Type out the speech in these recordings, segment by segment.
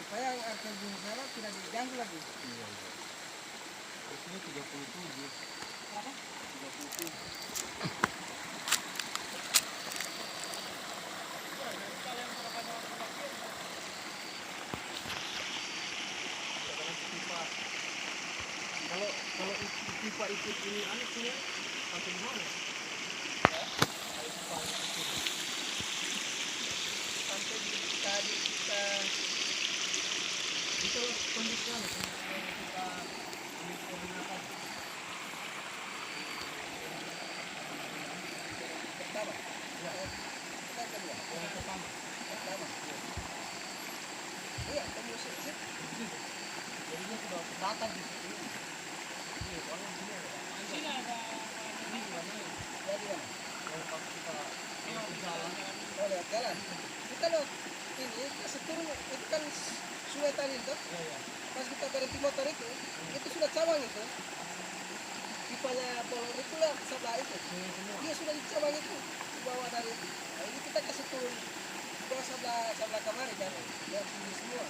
supaya arteri Gunung Salak tidak diganggu lagi. Iya, iya. Ini 37. Berapa? 37. Kalau pipa ikut ini aneh sih ya, sampai di mana? Kalau pipa ikut ini. Sampai tadi kita Itu kondisinya kita ini koordinasi. pertama. Ya, Kita kedua. yang pertama. Pertama. Iya, kamu sip. Jadinya sudah datar di situ. Iya, soalnya di sini ada panjang. Sini ada Ini gimana ya? Jadi mana? Yang pas kita jalan. Oh, lihat jalan. Kita lihat ini kasih turun itu kan sungai tadi itu. Iya, iya. Pas kita berhenti motor itu sudah cawang itu. Pipanya polong itu lah sebelah itu. Ini semua. Dia sudah di cawang itu di bawah dari itu. Nah, ini kita kasih turun di bawah sebelah kamar kan. Lihat ini semua.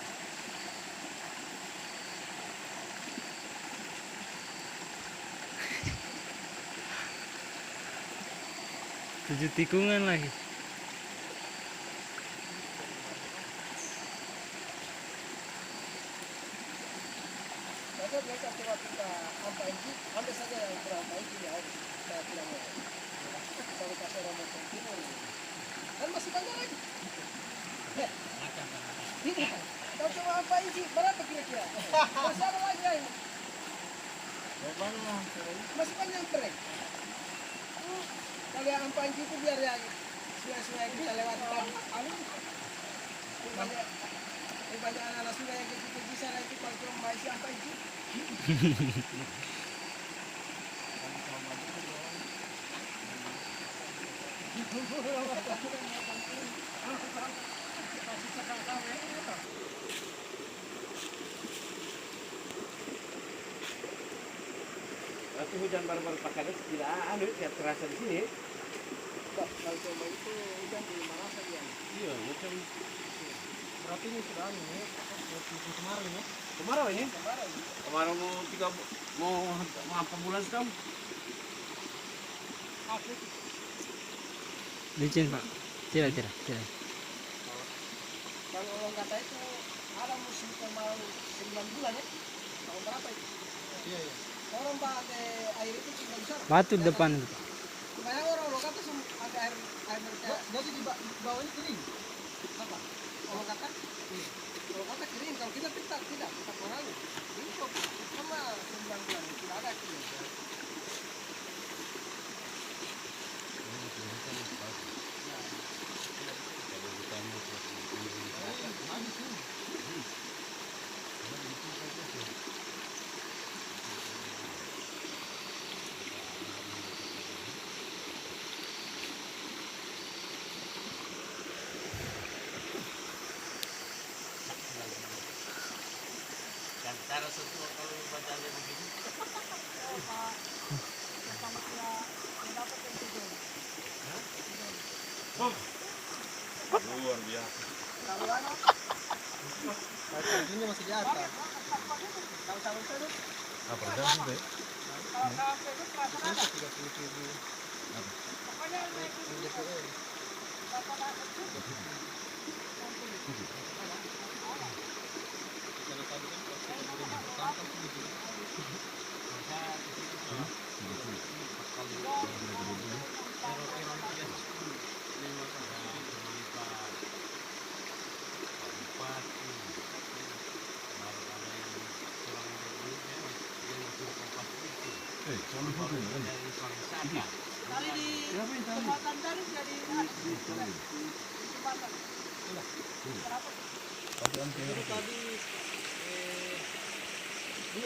Tujuh tikungan lagi. Maka biasa coba kita ampai itu, ambil saja yang berampai itu ya harus kita bilang ya. Kalau kasih orang mau timur, kan masih banyak lagi. Ya, tidak. Kalau coba ampai itu berapa kira-kira? Masih ada lagi ya ini. Banyak. Masih banyak trek. Kalau yang ampai itu biar yang sungai-sungai kita lewati tadi. Banyak anak-anak sungai yang kita bisa nanti kalau cuma main si ampai itu. Tapi hujan baru-baru pakai tidak ada tidak terasa di sini. Kalau cuma itu hujan di mana saja. Iya, macam Berarti ini sudah anu ya, musim kemarin ya. kemarau ini. Kemarin. Kemarau mau apa bulan sekarang? Licin pak. Tidak. Kalau orang kata itu ada musim kemarau 9 bulan ya. Tahun berapa itu? Iya, iya. Orang pakai air itu tinggal besar. Batu depan itu pak. Banyak orang kata ada air mereka. Jadi di bawah ini kering. Apa? Orang kata? Orang kata kering. Kalau kita tidak mengalir. Ini kok cuma 9 bulan tidak ada kering. Dan cara sesuatu kalau bacanya begini. Luar biasa. Ini masih di atas. Apa dah sampai? Ini 37. Ini DPR. Kalau tadi kan pas kita beri pertama kan 7. Tadi di jembatan tadi jadi jembatan. Berapa? Itu tadi 2.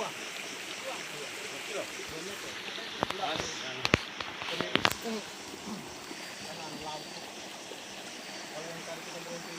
Kalau yang tadi kita berhenti